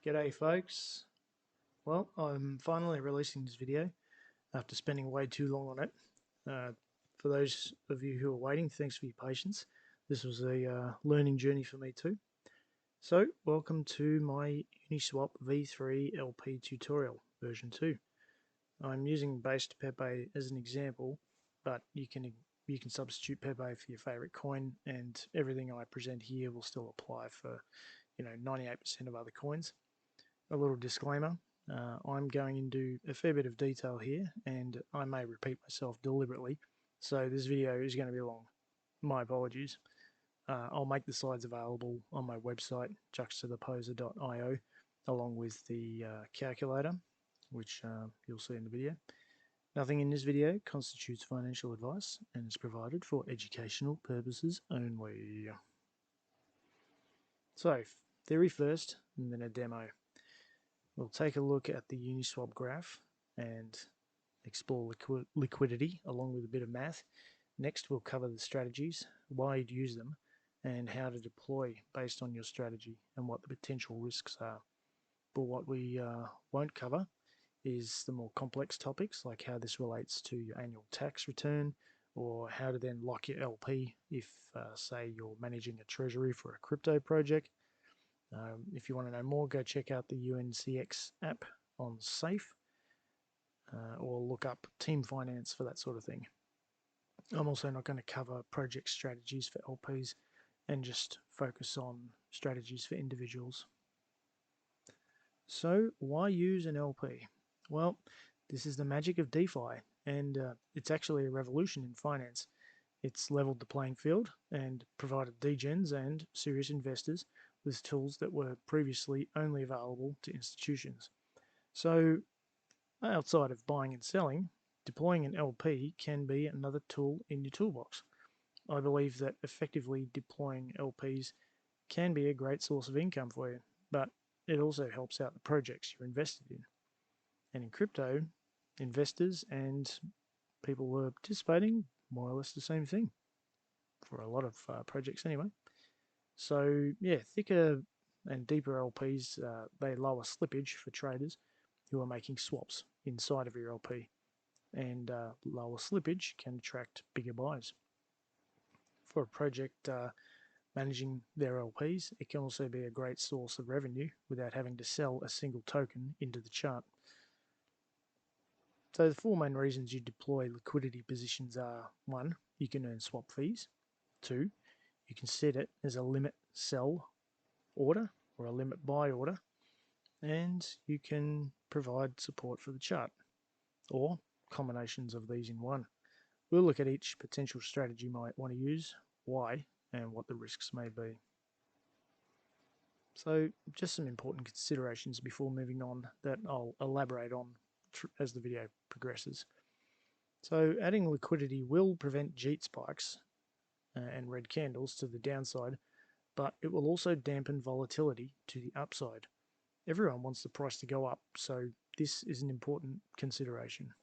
G'day folks. Well, I'm finally releasing this video after spending way too long on it. For those of you who are waiting, thanks for your patience. This was a learning journey for me too. So, welcome to my Uniswap V3 LP tutorial, version 2. I'm using based Pepe as an example, but you can substitute Pepe for your favorite coin, and everything I present here will still apply for 98% of other coins. A little disclaimer, I'm going into a fair bit of detail here and I may repeat myself deliberately, so this video is going to be long. My apologies. I'll make the slides available on my website, juxtatheposer.io, along with the calculator, which you'll see in the video. Nothing in this video constitutes financial advice and is provided for educational purposes only. So, theory first and then a demo. We'll take a look at the Uniswap graph and explore liquidity along with a bit of math. Next, we'll cover the strategies, why you'd use them, and how to deploy based on your strategy and what the potential risks are. But what we won't cover is the more complex topics, like how this relates to your annual tax return, or how to then lock your LP if, say, you're managing a treasury for a crypto project. If you want to know more, go check out the UNCX app on Safe, or look up Team Finance for that sort of thing. I'm also not going to cover project strategies for LPs and just focus on strategies for individuals. So, why use an LP? Well, this is the magic of DeFi, and it's actually a revolution in finance. It's leveled the playing field and provided degens and serious investors with tools that were previously only available to institutions. So, outside of buying and selling, deploying an LP can be another tool in your toolbox. I believe that effectively deploying LPs can be a great source of income for you, but it also helps out the projects you're invested in. And in crypto, investors and people who are participating, more or less the same thing for a lot of projects anyway. So yeah, thicker and deeper LPs, they lower slippage for traders who are making swaps inside of your LP, and lower slippage can attract bigger buys. For a project managing their LPs, it can also be a great source of revenue without having to sell a single token into the chart. So the four main reasons you deploy liquidity positions are: 1, you can earn swap fees; 2, you can set it as a limit sell order or a limit buy order; and you can provide support for the chart, or combinations of these in one. We'll look at each potential strategy you might want to use, why, and what the risks may be. So just some important considerations before moving on that I'll elaborate on as the video progresses. So adding liquidity will prevent JIT spikes and red candles to the downside, but it will also dampen volatility to the upside. Everyone wants the price to go up, so this is an important consideration.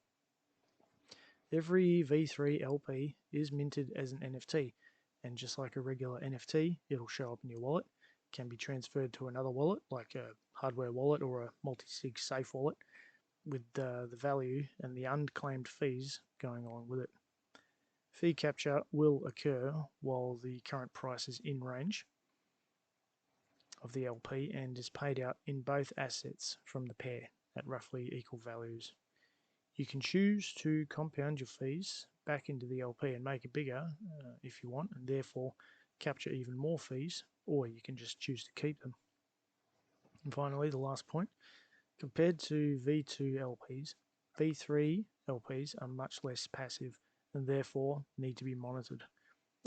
Every V3 LP is minted as an NFT, and just like a regular NFT, it'll show up in your wallet, can be transferred to another wallet, like a hardware wallet or a multi-sig safe wallet, with the value and the unclaimed fees going along with it. Fee capture will occur while the current price is in range of the LP and is paid out in both assets from the pair at roughly equal values. You can choose to compound your fees back into the LP and make it bigger if you want, and therefore capture even more fees, or you can just choose to keep them. And finally, the last point, compared to V2 LPs, V3 LPs are much less passive and therefore need to be monitored.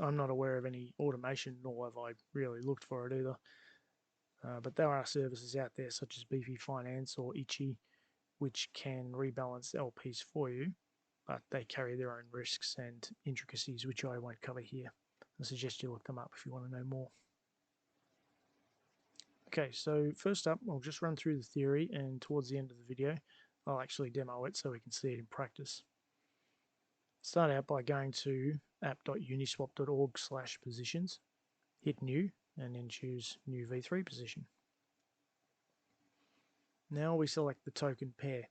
I'm not aware of any automation, nor have I really looked for it either. But there are services out there such as Beefy Finance or Itchy, which can rebalance LPs for you, but they carry their own risks and intricacies, which I won't cover here. I suggest you look them up if you want to know more. Okay, so first up, I'll just run through the theory, and towards the end of the video, I'll actually demo it so we can see it in practice. Start out by going to app.uniswap.org/positions, hit new, and then choose new V3 position. Now we select the token pair.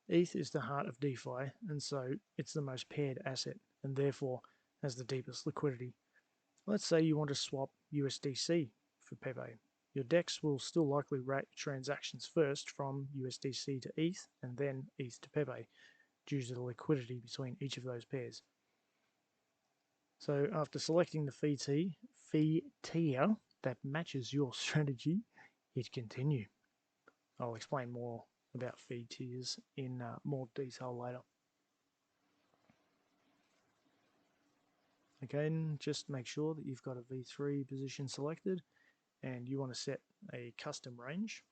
ETH is the heart of DeFi, and so it's the most paired asset, and therefore has the deepest liquidity. Let's say you want to swap USDC for Pepe. Your DEX will still likely rate transactions first from USDC to ETH and then ETH to Pepe due to the liquidity between each of those pairs. So after selecting the fee tier that matches your strategy, hit continue. I'll explain more about fee tiers in more detail later. Again, just make sure that you've got a V3 position selected and you want to set a custom range.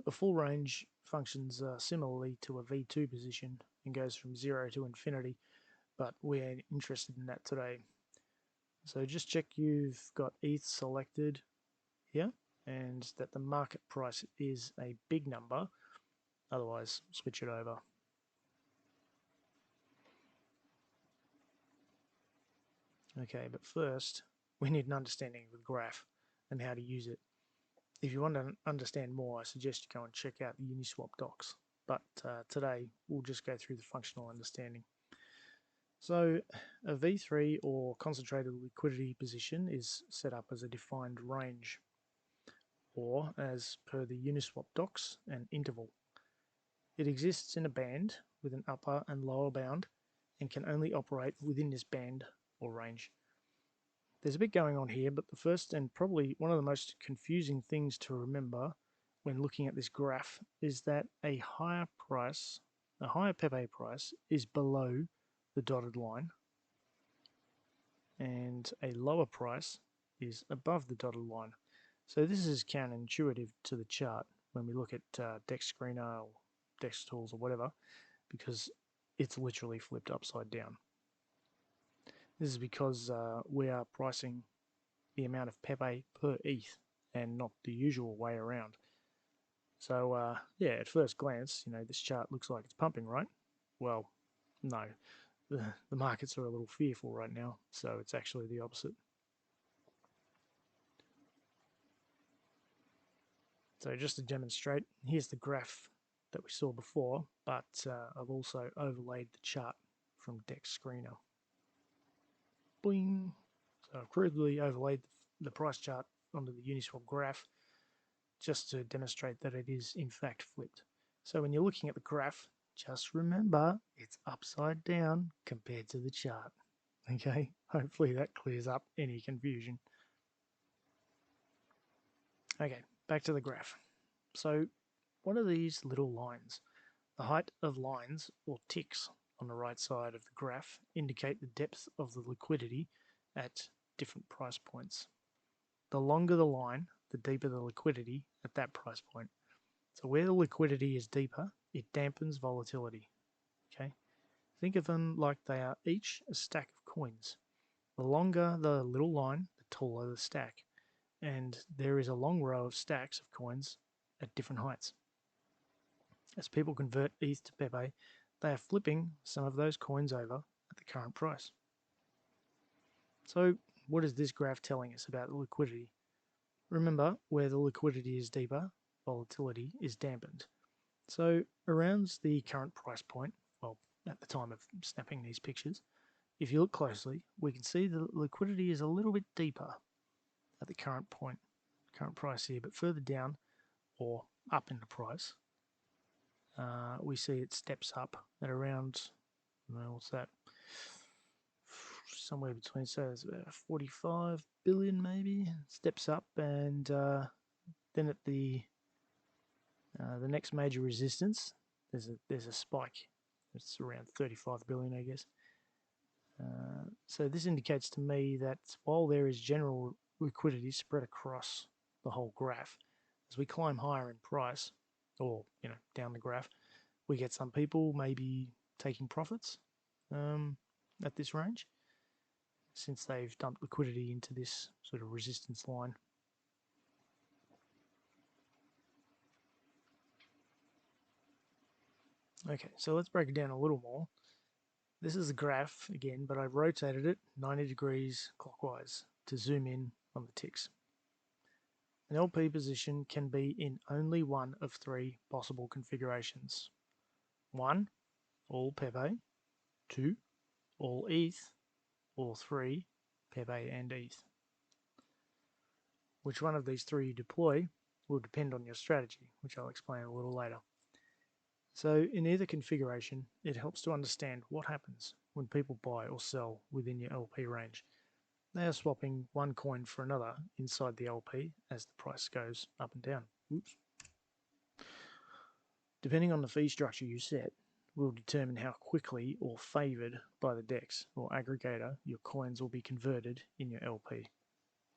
The full range functions similarly to a V2 position and goes from 0 to infinity, but we're interested in that today. So just check you've got ETH selected here and that the market price is a big number, otherwise switch it over. Okay, but first we need an understanding of the graph and how to use it. If you want to understand more, I suggest you go and check out the Uniswap docs, but today we'll just go through the functional understanding. So a V3 or concentrated liquidity position is set up as a defined range, or as per the Uniswap docs, an interval. It exists in a band with an upper and lower bound and can only operate within this band or range. There's a bit going on here, but the first and probably one of the most confusing things to remember when looking at this graph is that a higher Pepe price is below the dotted line and a lower price is above the dotted line. So this is counterintuitive to the chart when we look at DEX Screener or DEX Tools or whatever, because it's literally flipped upside down. This is because we are pricing the amount of Pepe per ETH and not the usual way around. So yeah, at first glance, this chart looks like it's pumping, right? Well, no. The markets are a little fearful right now, so it's actually the opposite. So just to demonstrate, here's the graph that we saw before, but I've also overlaid the chart from DEX Screener. Boing! So I've crudely overlaid the price chart onto the Uniswap graph just to demonstrate that it is in fact flipped. So when you're looking at the graph, just remember it's upside down compared to the chart. Okay, hopefully that clears up any confusion. Okay, back to the graph. So what are these little lines? The height of lines, or ticks, on the right side of the graph indicate the depth of the liquidity at different price points. The longer the line, the deeper the liquidity at that price point. So where the liquidity is deeper, it dampens volatility. Okay, think of them like they are each a stack of coins. The longer the little line, the taller the stack, and there is a long row of stacks of coins at different heights. As people convert ETH to Pepe, they are flipping some of those coins over at the current price. So what is this graph telling us about the liquidity? Remember, where the liquidity is deeper, volatility is dampened. So around the current price point, well, at the time of snapping these pictures, if you look closely, we can see the liquidity is a little bit deeper at the current price here, but further down or up in the price, we see it steps up at around, what's that? Somewhere between, so it's about 45 billion maybe, steps up, and then at the next major resistance, there's a spike. It's around 35 billion, I guess. So this indicates to me that while there is general liquidity spread across the whole graph, as we climb higher in price, or down the graph, we get some people maybe taking profits at this range, since they've dumped liquidity into this sort of resistance line. Okay, so let's break it down a little more. This is a graph again, but I've rotated it 90 degrees clockwise to zoom in on the ticks. An LP position can be in only one of three possible configurations. 1. All Pepe. 2. All ETH. Or 3. Pepe and ETH. Which one of these three you deploy will depend on your strategy, which I'll explain a little later. So in either configuration, it helps to understand what happens when people buy or sell within your LP range. They are swapping one coin for another inside the LP as the price goes up and down. Oops. Depending on the fee structure you set, will determine how quickly or favoured by the DEX or aggregator your coins will be converted in your LP.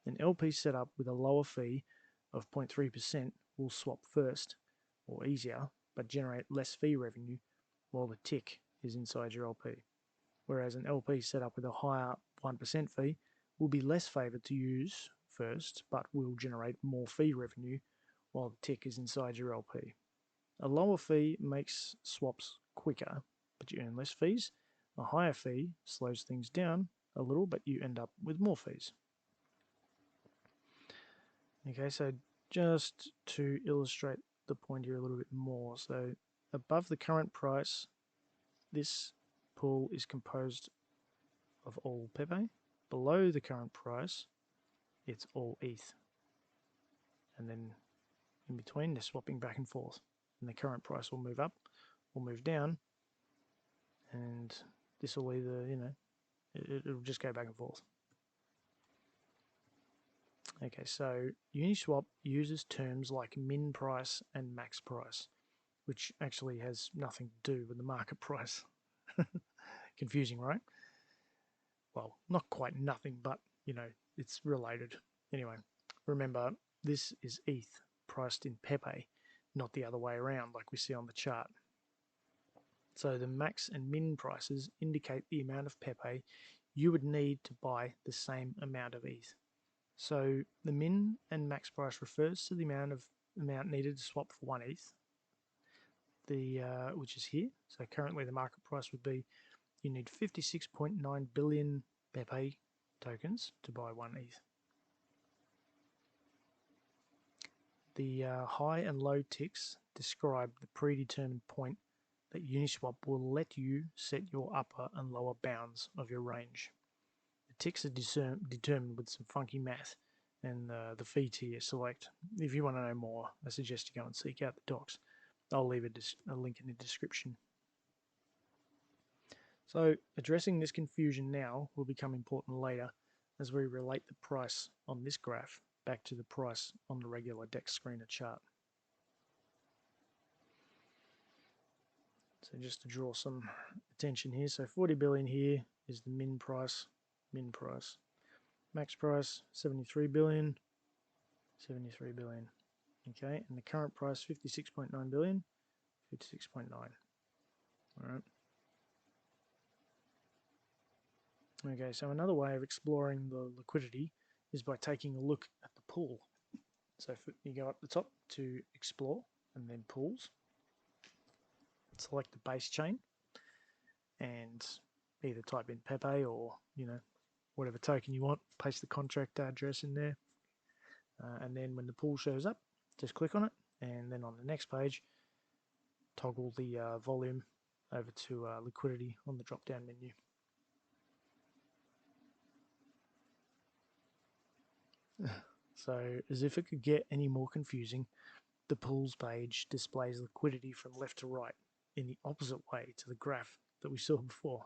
An LP setup with a lower fee of 0.3% will swap first, or easier, but generate less fee revenue while the tick is inside your LP. Whereas an LP setup with a higher 1% fee will be less favoured to use first, but will generate more fee revenue while the tick is inside your LP. A lower fee makes swaps quicker, but you earn less fees. A higher fee slows things down a little, but you end up with more fees. Okay, so just to illustrate the point here a little bit more, so above the current price, this pool is composed of all Pepe. Below the current price, it's all ETH. And then in between, they're swapping back and forth. And the current price will move up or move down. And this will either, it'll just go back and forth. Okay, so Uniswap uses terms like min price and max price, which actually has nothing to do with the market price. Confusing, right? Well, not quite nothing, but, it's related. Anyway, remember, this is ETH priced in Pepe, not the other way around like we see on the chart. So the max and min prices indicate the amount of Pepe you would need to buy the same amount of ETH. So the min and max price refers to the amount needed to swap for 1 ETH, which is here. So currently the market price would be you need 56.9 billion Pepe tokens to buy 1 ETH. The high and low ticks describe the predetermined point that Uniswap will let you set your upper and lower bounds of your range. The ticks are determined with some funky math and the fee tier you select. If you want to know more, I suggest you go and seek out the docs. I'll leave a link in the description. So addressing this confusion now will become important later as we relate the price on this graph back to the price on the regular DEX screener chart. So just to draw some attention here, so 40 billion here is the min price, max price 73 billion, okay, and the current price 56.9 billion, 56.9. All right. Okay, so another way of exploring the liquidity is by taking a look at the pool. So you go up the top to explore and then pools. Select the base chain and either type in Pepe or, whatever token you want, paste the contract address in there. And then when the pool shows up, just click on it. And then on the next page, toggle the volume over to liquidity on the drop-down menu. So as if it could get any more confusing, the pools page displays liquidity from left to right in the opposite way to the graph that we saw before.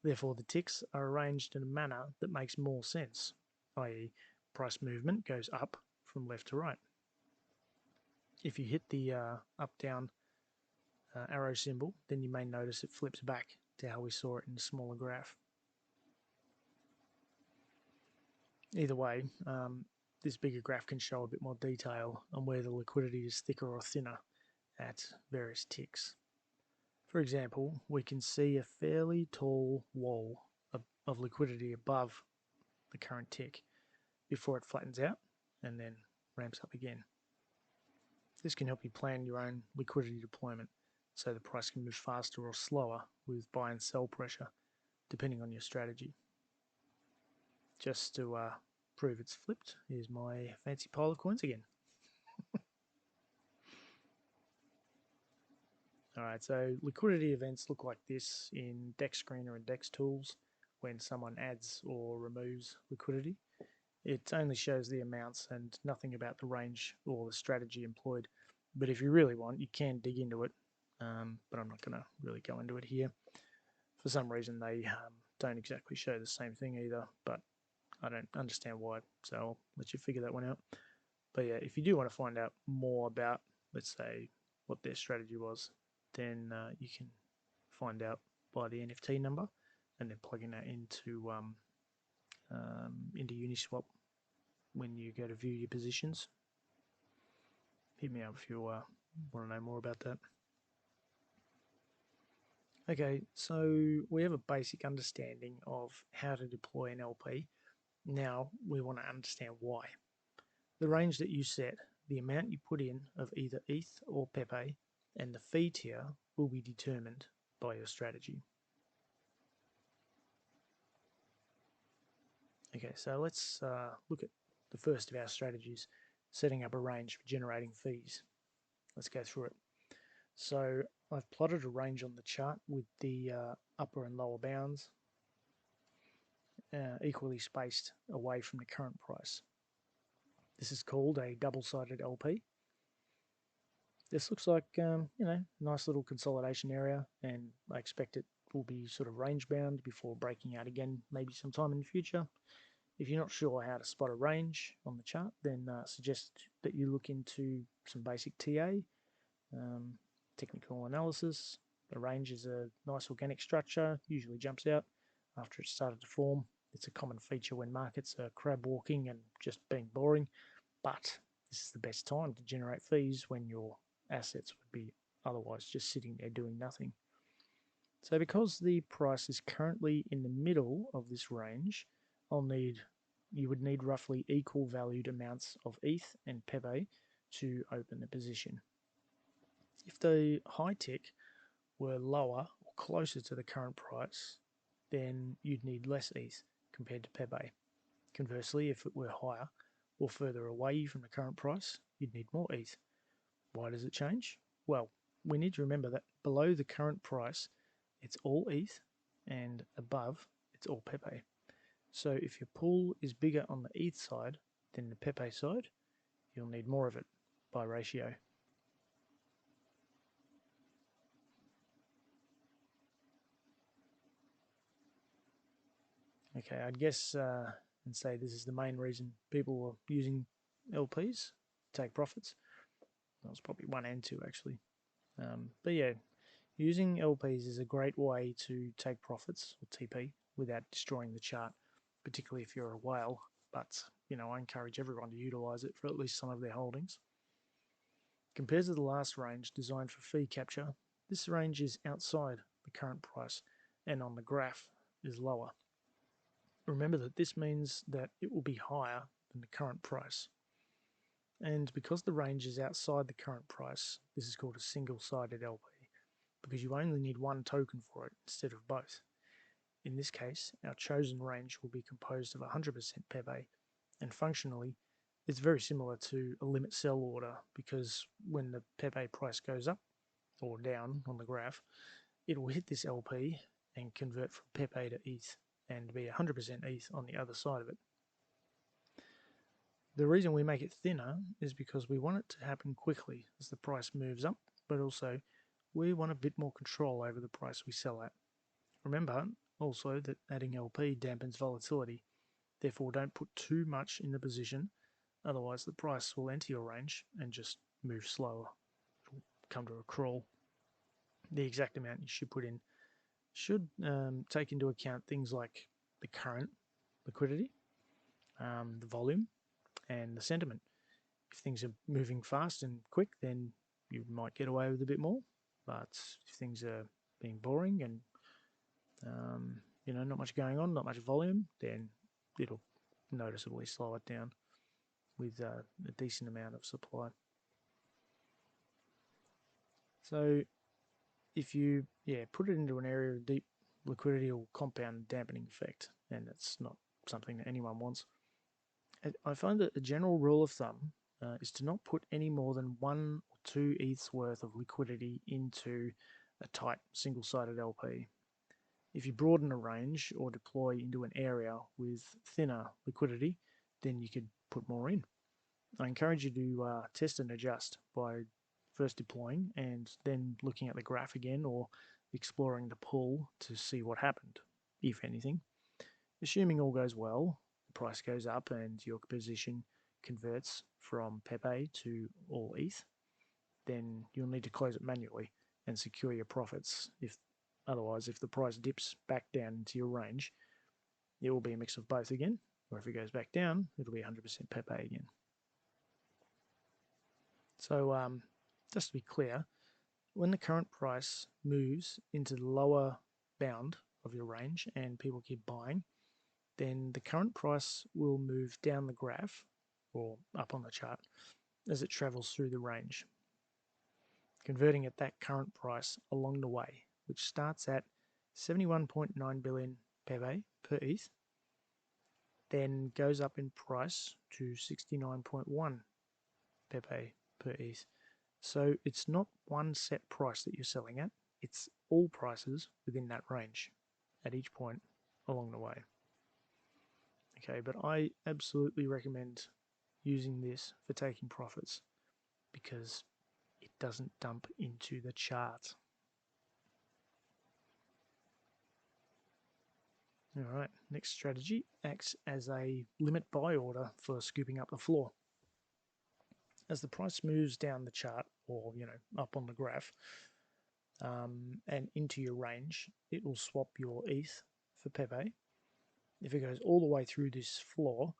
Therefore, the ticks are arranged in a manner that makes more sense, i.e. price movement goes up from left to right. If you hit the up-down arrow symbol, then you may notice it flips back to how we saw it in the smaller graph. Either way, this bigger graph can show a bit more detail on where the liquidity is thicker or thinner at various ticks. For example, we can see a fairly tall wall of liquidity above the current tick before it flattens out and then ramps up again. This can help you plan your own liquidity deployment so the price can move faster or slower with buy and sell pressure depending on your strategy. Just to prove it's flipped, here's my fancy pile of coins again. Alright, so liquidity events look like this in Dex Screener and Dex Tools when someone adds or removes liquidity. It only shows the amounts and nothing about the range or the strategy employed. But if you really want, you can dig into it, but I'm not going to really go into it here. For some reason, they don't exactly show the same thing either, but I don't understand why, so I'll let you figure that one out. But yeah, if you do want to find out more about, let's say, what their strategy was, then you can find out by the NFT number and then plugging that into Uniswap when you go to view your positions. Hit me up if you want to know more about that. Okay, so we have a basic understanding of how to deploy an LP. Now we want to understand why. The range that you set, the amount you put in of either ETH or Pepe, and the fee tier will be determined by your strategy. Okay, so let's look at the first of our strategies, setting up a range for generating fees. Let's go through it. So I've plotted a range on the chart with the upper and lower bounds equally spaced away from the current price. This is called a double-sided LP. This looks like, nice little consolidation area, and I expect it will be sort of range-bound before breaking out again maybe sometime in the future. If you're not sure how to spot a range on the chart, then suggest that you look into some basic TA, technical analysis. The range is a nice organic structure, usually jumps out after it's started to form. It's a common feature when markets are crab walking and just being boring, but this is the best time to generate fees when your assets would be otherwise just sitting there doing nothing. So because the price is currently in the middle of this range, you would need roughly equal valued amounts of ETH and Pepe to open the position. If the high tick were lower or closer to the current price, then you'd need less ETH compared to Pepe. Conversely, if it were higher or further away from the current price, you'd need more ETH. Why does it change? Well, we need to remember that below the current price, it's all ETH, and above, it's all Pepe. So if your pool is bigger on the ETH side than the Pepe side, you'll need more of it by ratio. Okay, I'd guess and say this is the main reason people are using LPs to take profits. That was probably 1 and 2 actually. But yeah, using LPs is a great way to take profits, or TP, without destroying the chart, particularly if you're a whale. But, I encourage everyone to utilize it for at least some of their holdings. Compared to the last range designed for fee capture, this range is outside the current price and on the graph is lower. Remember that this means that it will be higher than the current price. And because the range is outside the current price, this is called a single-sided LP, because you only need one token for it instead of both. In this case, our chosen range will be composed of 100% Pepe, and functionally, it's very similar to a limit sell order, because when the Pepe price goes up or down on the graph, it will hit this LP and convert from Pepe to ETH and be 100% ETH on the other side of it. The reason we make it thinner is because we want it to happen quickly as the price moves up, but also we want a bit more control over the price we sell at. Remember also that adding LP dampens volatility, therefore don't put too much in the position, otherwise the price will enter your range and just move slower. It'll come to a crawl. The exact amount you should put in should take into account things like the current liquidity, the volume, and the sentiment. If things are moving fast and quick, then you might get away with a bit more. But if things are being boring and not much going on, not much volume, then it'll noticeably slow it down with a decent amount of supply. So if you put it into an area of deep liquidity, or compound dampening effect, and it's not something that anyone wants. I find that a general rule of thumb is to not put any more than 1 or 2 ETHs worth of liquidity into a tight single-sided LP. If you broaden a range or deploy into an area with thinner liquidity, then you could put more in. I encourage you to test and adjust by first deploying and then looking at the graph again or exploring the pool to see what happened, if anything. Assuming all goes well, the price goes up and your position converts from Pepe to all ETH, then you'll need to close it manually and secure your profits. Otherwise, if the price dips back down into your range, it will be a mix of both again, or if it goes back down, it'll be 100% Pepe again. So just to be clear, when the current price moves into the lower bound of your range and people keep buying, then the current price will move down the graph or up on the chart as it travels through the range, converting at that current price along the way, which starts at 71.9 billion Pepe per ETH, then goes up in price to 69.1 Pepe per ETH. So it's not one set price that you're selling at, it's all prices within that range at each point along the way. Okay, but I absolutely recommend using this for taking profits because it doesn't dump into the chart. Alright, next strategy acts as a limit buy order for scooping up the floor. As the price moves down the chart or up on the graph and into your range, it will swap your ETH for Pepe. If it goes all the way through this floor,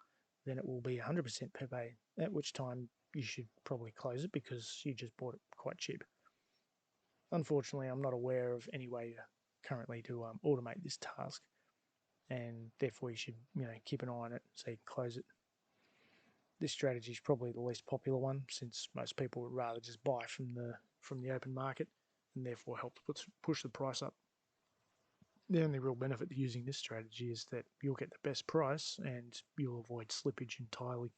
then it will be 100% Pepe, at which time you should probably close it because you just bought it quite cheap. Unfortunately, I'm not aware of any way currently to automate this task, and therefore you should keep an eye on it so you can close it. This strategy is probably the least popular one since most people would rather just buy from the open market and therefore help to push the price up. The only real benefit to using this strategy is that you'll get the best price and you'll avoid slippage entirely.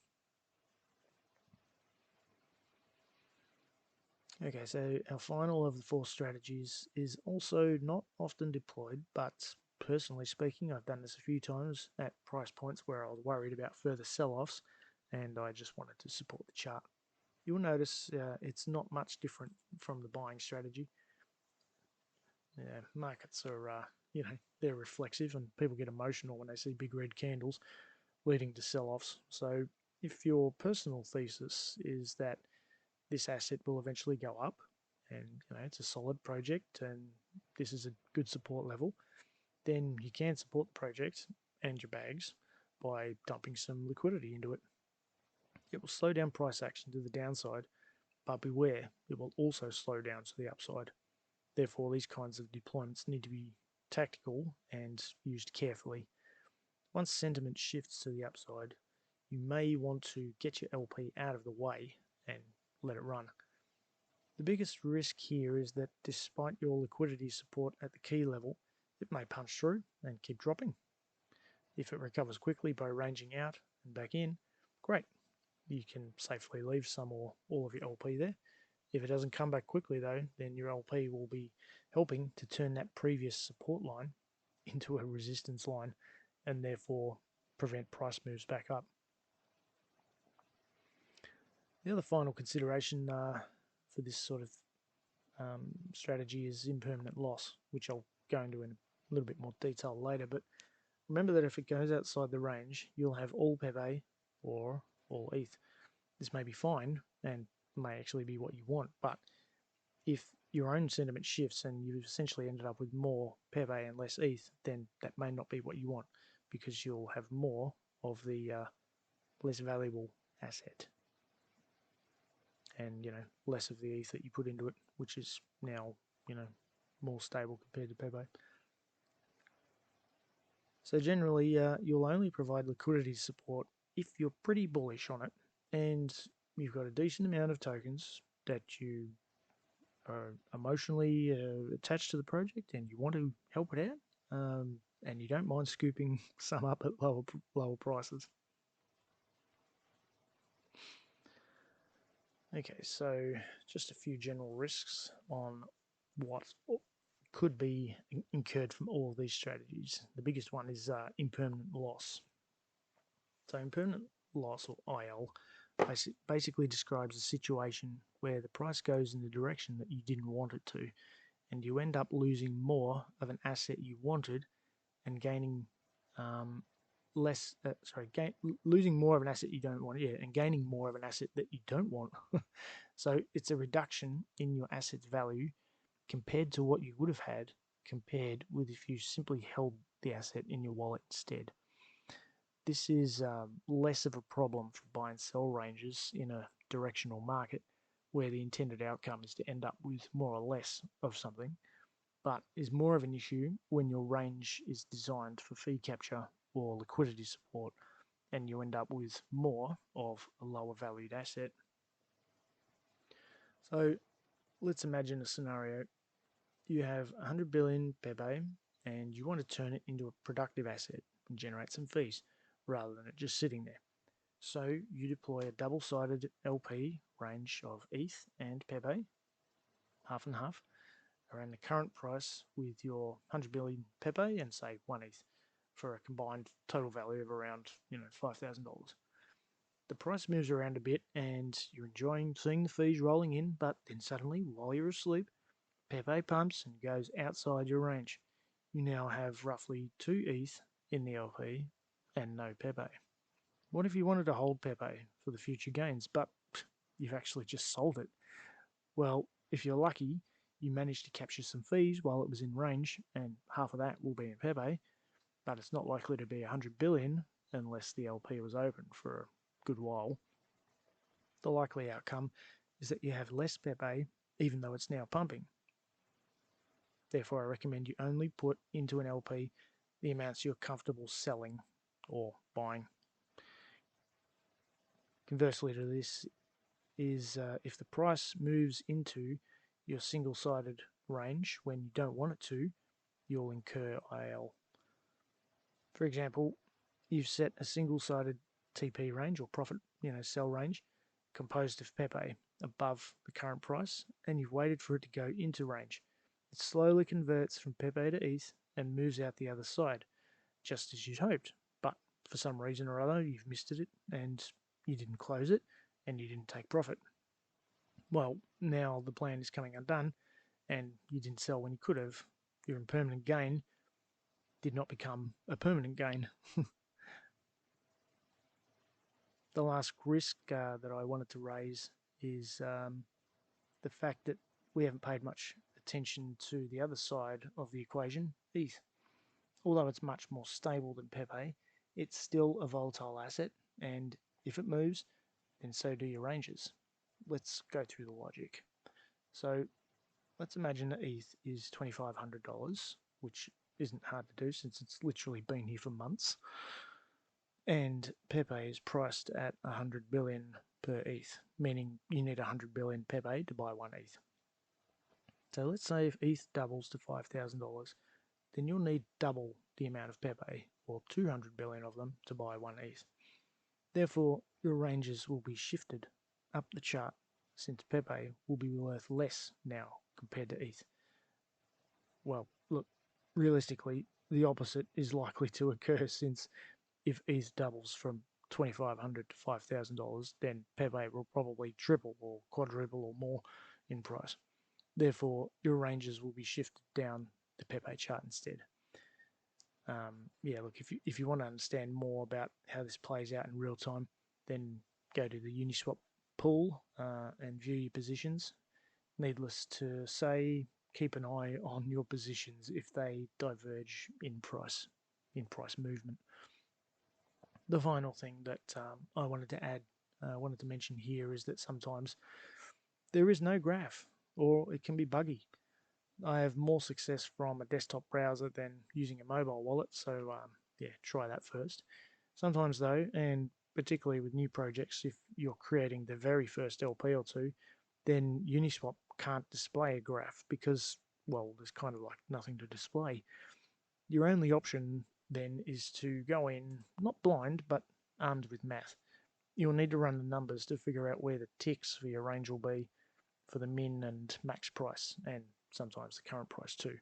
Okay, so our final of the 4 strategies is also not often deployed, but personally speaking, I've done this a few times at price points where I was worried about further sell-offs and I just wanted to support the chart. You'll notice it's not much different from the buying strategy. Yeah, markets are, they're reflexive and people get emotional when they see big red candles leading to sell-offs. So if your personal thesis is that this asset will eventually go up and it's a solid project and this is a good support level, then you can support the project and your bags by dumping some liquidity into it. It will slow down price action to the downside, but beware, it will also slow down to the upside. Therefore, these kinds of deployments need to be tactical and used carefully. Once sentiment shifts to the upside, you may want to get your LP out of the way and let it run. The biggest risk here is that despite your liquidity support at the key level, it may punch through and keep dropping. If it recovers quickly by ranging out and back in, great. You can safely leave some or all of your LP there. If it doesn't come back quickly though, then your LP will be helping to turn that previous support line into a resistance line and therefore prevent price moves back up. The other final consideration for this sort of strategy is impermanent loss, which I'll go into in a little bit more detail later. But remember that if it goes outside the range, you'll have all Pepe or all ETH. This may be fine and may actually be what you want, but if your own sentiment shifts and you've essentially ended up with more Pepe and less ETH, then that may not be what you want because you'll have more of the less valuable asset and less of the ETH that you put into it, which is now more stable compared to Pepe. So generally, you'll only provide liquidity support if you're pretty bullish on it and you've got a decent amount of tokens that you are emotionally attached to the project and you want to help it out, and you don't mind scooping some up at lower prices. Okay, so just a few general risks on what could be incurred from all of these strategies. The biggest one is impermanent loss. So impermanent loss, or IL, basically describes a situation where the price goes in the direction that you didn't want it to, and you end up losing more of an asset you wanted and gaining less. Losing more of an asset you don't want, yeah, and gaining more of an asset that you don't want. So it's a reduction in your asset's value compared to what you would have had compared with if you simply held the asset in your wallet instead. This is less of a problem for buy and sell ranges in a directional market where the intended outcome is to end up with more or less of something, but is more of an issue when your range is designed for fee capture or liquidity support and you end up with more of a lower valued asset. So let's imagine a scenario. You have 100 billion Pepe and you want to turn it into a productive asset and generate some fees rather than it just sitting there. So you deploy a double-sided LP range of ETH and Pepe, half and half, around the current price with your 100 billion Pepe and say 1 ETH for a combined total value of around $5,000. The price moves around a bit and you're enjoying seeing the fees rolling in, but then suddenly, while you're asleep, Pepe pumps and goes outside your range. You now have roughly 2 ETH in the LP and no Pepe. What if you wanted to hold Pepe for the future gains, but you've actually just sold it? Well, if you're lucky, you managed to capture some fees while it was in range, and half of that will be in Pepe, but it's not likely to be 100 billion unless the LP was open for a good while. The likely outcome is that you have less Pepe even though it's now pumping. Therefore, I recommend you only put into an LP the amounts you're comfortable selling or buying. Conversely to this is if the price moves into your single-sided range when you don't want it to, you'll incur IL. For example, you've set a single-sided TP range or profit, sell range composed of Pepe above the current price, and you've waited for it to go into range. It slowly converts from Pepe to ETH and moves out the other side, just as you'd hoped. But for some reason or other, you've missed it and you didn't close it and you didn't take profit. Well, now the plan is coming undone and you didn't sell when you could have. Your impermanent gain did not become a permanent gain. The last risk that I wanted to raise is the fact that we haven't paid much attention to the other side of the equation, ETH. Although it's much more stable than Pepe, it's still a volatile asset, and if it moves, then so do your ranges. Let's go through the logic. So let's imagine that ETH is $2,500, which isn't hard to do since it's literally been here for months. And Pepe is priced at 100 billion per ETH, meaning you need 100 billion Pepe to buy 1 ETH. So let's say if ETH doubles to $5,000, then you'll need double the amount of Pepe, or 200 billion of them, to buy 1 ETH. Therefore, your ranges will be shifted up the chart since Pepe will be worth less now compared to ETH. Well, look, realistically, the opposite is likely to occur since if ETH doubles from $2,500 to $5,000, then Pepe will probably triple or quadruple or more in price. Therefore, your ranges will be shifted down the Pepe chart instead. Look, if you want to understand more about how this plays out in real time, then go to the Uniswap pool and view your positions. Needless to say, keep an eye on your positions if they diverge in price movement. The final thing that I wanted to mention here is that sometimes there is no graph, or it can be buggy. I have more success from a desktop browser than using a mobile wallet, so try that first. Sometimes though, and particularly with new projects, if you're creating the very first LP or two, then Uniswap can't display a graph because, well, there's kind of like nothing to display. Your only option then is to go in, not blind, but armed with math. you'll need to run the numbers to figure out where the ticks for your range will be for the min and max price, and sometimes the current price too.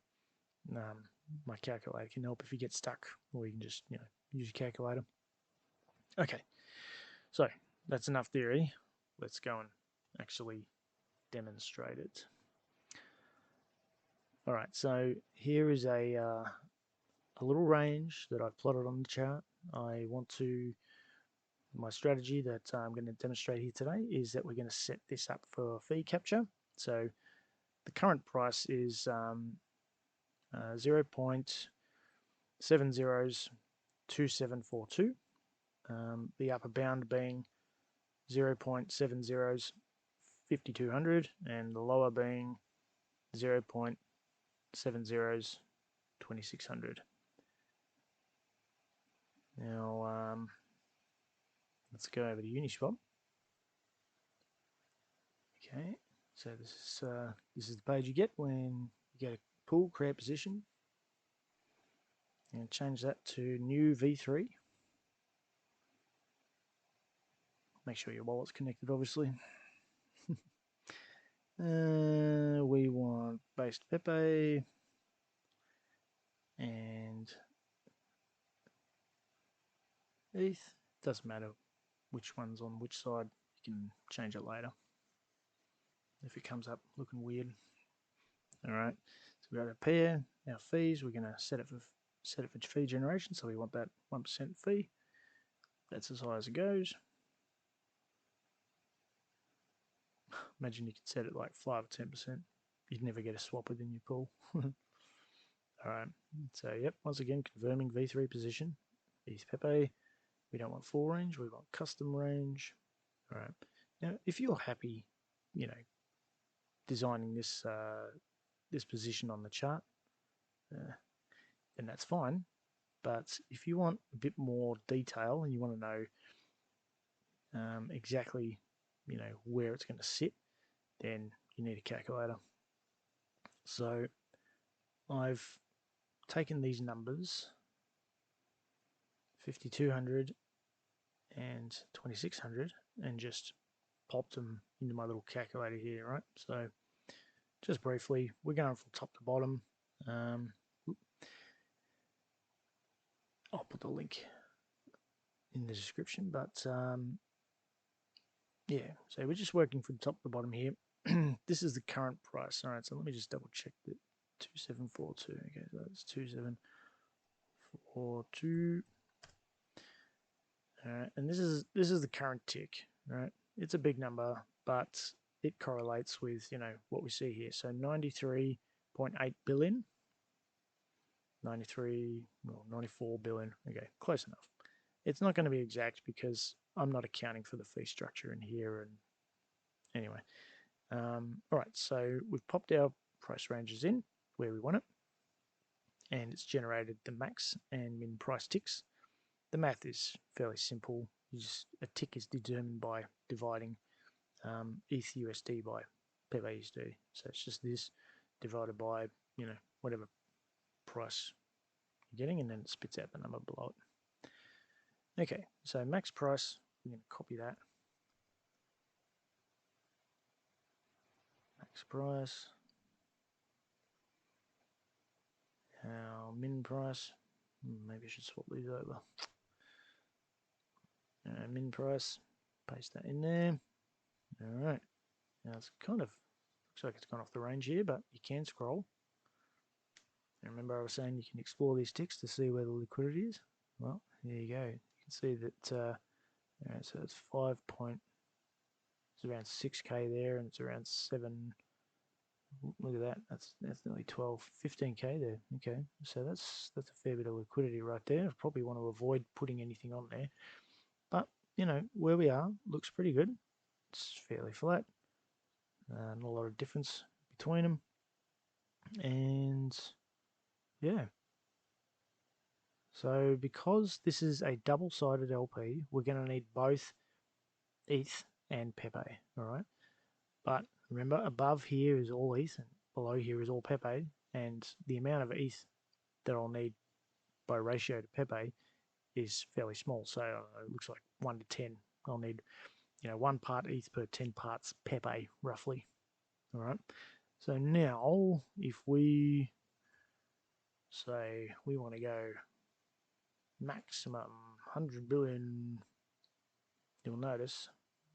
My calculator can help if you get stuck, or you can just use your calculator. Okay, so that's enough theory. Let's go and actually demonstrate it. All right, so here is a little range that I've plotted on the chart. My strategy that I'm going to demonstrate here today is that we're going to set this up for fee capture. So the current price is 0.702742, the upper bound being 0.705200, and the lower being 0.702600. Now let's go over to Uniswap. Okay, so this is the page you get when you get a pool, create position, and change that to new V3. Make sure your wallet's connected, obviously. We want based Pepe and ETH. Doesn't matter which one's on which side. You can change it later if it comes up looking weird. All right, so we got our pair, our fees. We're going to set it for fee generation, so we want that 1% fee. That's as high as it goes. Imagine you could set it like 5 or 10%. You'd never get a swap within your pool. All right, so yep, once again, confirming V3 position. ETH Pepe. We don't want full range, we want custom range. All right, now if you're happy, designing this this position on the chart, then that's fine. But if you want a bit more detail and you want to know exactly, where it's going to sit, then you need a calculator. So I've taken these numbers, 5200 and 2600, and just popped them into my little calculator here, right? So just briefly, we're going from top to bottom. I'll put the link in the description, but yeah, so we're just working from top to bottom here. This is the current price. All right, so let me just double check that 2742. Okay, so that's 2742. All right, and this is the current tick. Right, it's a big number, but it correlates with what we see here. So 93.8 billion. 94 billion. Okay, close enough. It's not going to be exact because I'm not accounting for the fee structure in here. And anyway, all right, so we've popped our price ranges in where we want it, and it's generated the max and min price ticks. The math is fairly simple. A tick is determined by dividing ETH USD by Pepe USD. So it's just this divided by whatever price you're getting, and then it spits out the number below it. Okay, so max price, I'm going to copy that. Max price. Our min price. Maybe I should swap these over. Min price. Paste that in there. All right. Now it's kind of looks like it's gone off the range here, but you can scroll. And remember I was saying you can explore these ticks to see where the liquidity is. Well, there you go. You can see that. All right, so it's 5 point. It's around 6k there, and it's around 7. Look at that. That's nearly 12, 15k there. Okay, so that's a fair bit of liquidity right there. I probably want to avoid putting anything on there, but where we are looks pretty good. It's fairly flat. Not a lot of difference between them, and yeah. So because this is a double-sided LP, we're going to need both ETH and Pepe. All right, but remember, above here is all ETH, and below here is all Pepe, and the amount of ETH that I'll need by ratio to Pepe is fairly small. So it looks like 1 to 10 I'll need, 1 part ETH per 10 parts Pepe, roughly. All right. So now, if we say we want to go maximum 100 billion, you'll notice,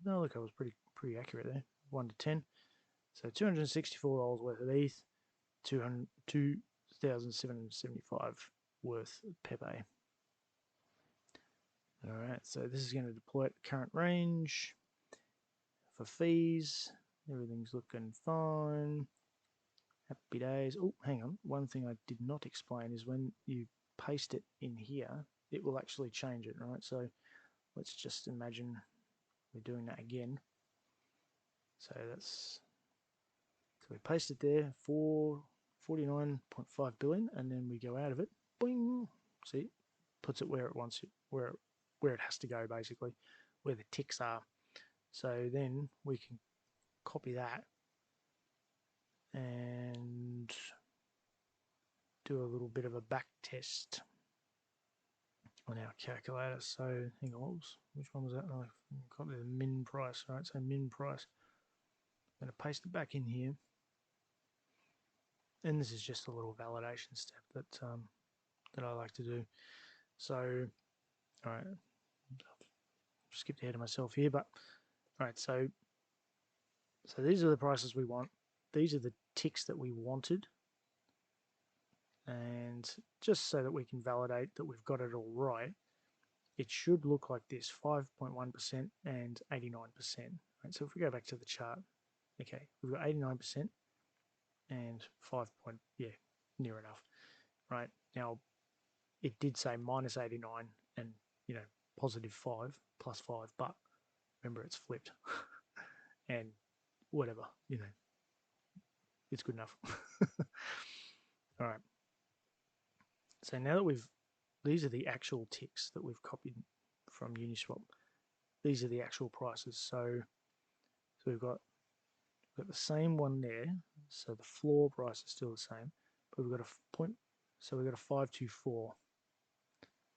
no, look, I was pretty accurate there, 1 to 10. So $264 worth of ETH, 2,775 worth of Pepe. All right, so this is going to deploy at current range. For fees, everything's looking fine. Happy days. Oh, hang on. One thing I did not explain is when you paste it in here, it will actually change it, right? So let's just imagine we're doing that again. So we paste it there for 49.5 billion, and then we go out of it. Boing. See, puts it where it wants it, where it has to go, basically, where the ticks are. So then we can copy that and do a little bit of a back test on our calculator. So hang on, which one was that? Oh, I copied the min price, right? So min price. I'm going to paste it back in here, and this is just a little validation step that I like to do. So, all right, skipped ahead of myself here, but all right. So these are the prices we want. These are the ticks that we wanted. And just so that we can validate that we've got it all right, it should look like this, 5.1% and 89%. Right, so if we go back to the chart, okay, we've got 89% and 5 point, yeah, near enough. Right, now it did say minus 89 and, positive 5, plus 5, but remember it's flipped. And whatever, it's good enough. All right. So now that these are the actual ticks that we've copied from Uniswap. These are the actual prices. So we've got the same one there. So the floor price is still the same, but we've got a point. So we've got a 524,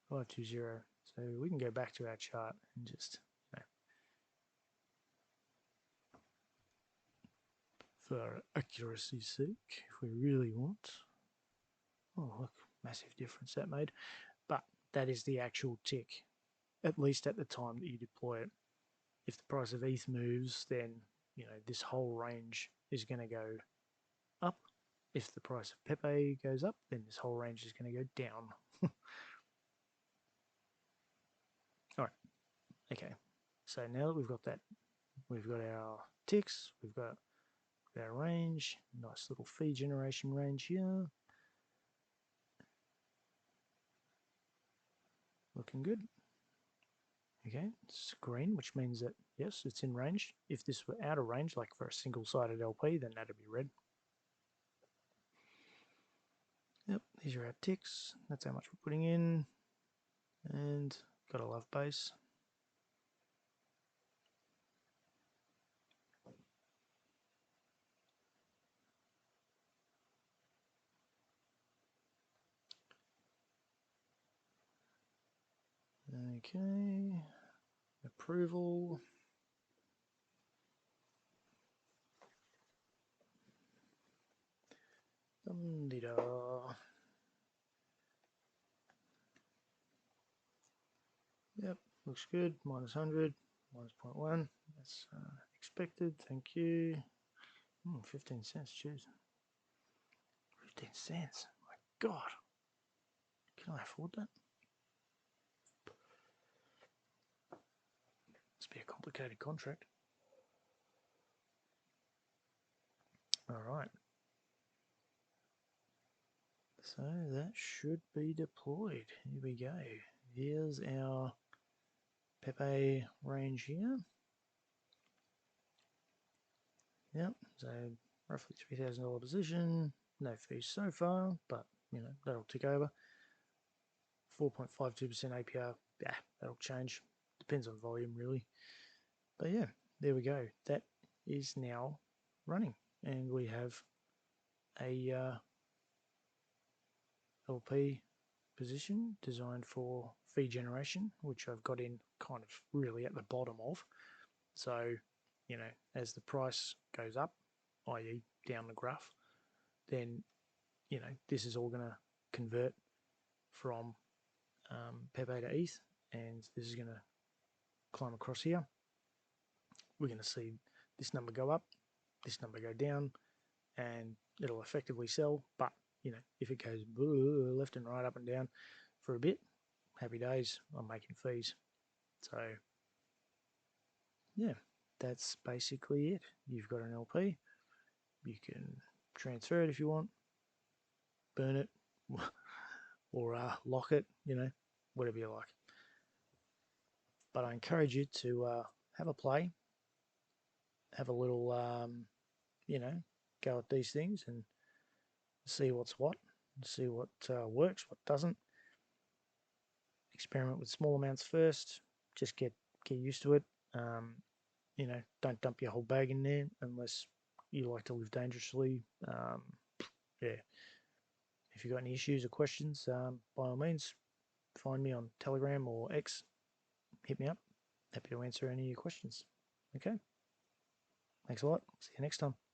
520. So we can go back to our chart and just, for accuracy's sake, if we really want. Oh, look, massive difference that made. But that is the actual tick, at least at the time that you deploy it. If the price of ETH moves, then, this whole range is going to go up. If the price of Pepe goes up, then this whole range is going to go down. All right. Okay. So now that we've got that, we've got our ticks, we've got our range, nice little fee generation range here. Looking good. Okay, it's green, which means that, yes, it's in range. If this were out of range, like for a single-sided LP, then that'd be red. Yep, these are our ticks. That's how much we're putting in. And gotta love base. Okay, approval. Yep, looks good. Minus 100, minus 0.1. That's expected. Thank you. 15 cents, jeez. 15 cents. My God. Can I afford that? Must be a complicated contract. All right. So that should be deployed. Here we go. Here's our Pepe range here. Yep, so roughly $3,000 position. No fees so far, but that'll tick over. 4.52% APR. Yeah, that'll change. Depends on volume, really. But yeah, there we go. That is now running, and we have a LP position designed for fee generation, which I've got in kind of really at the bottom of. So, you know, as the price goes up, i.e. down the graph, then, you know, this is all going to convert from Pepe to ETH, and this is going to climb across here. We're going to see this number go up, this number go down, and it'll effectively sell. But, you know, if it goes left and right, up and down for a bit, happy days, I'm making fees. So, yeah, that's basically it. You've got an LP. You can transfer it if you want, burn it, or lock it, you know, whatever you like. But I encourage you to have a play, have a little, you know, go at these things and see what's what, see what works, what doesn't. Experiment with small amounts first. Just get used to it. You know, don't dump your whole bag in there unless you like to live dangerously. Yeah. If you've got any issues or questions, by all means, find me on Telegram or X. Hit me up. Happy to answer any of your questions. Okay. Thanks a lot. See you next time.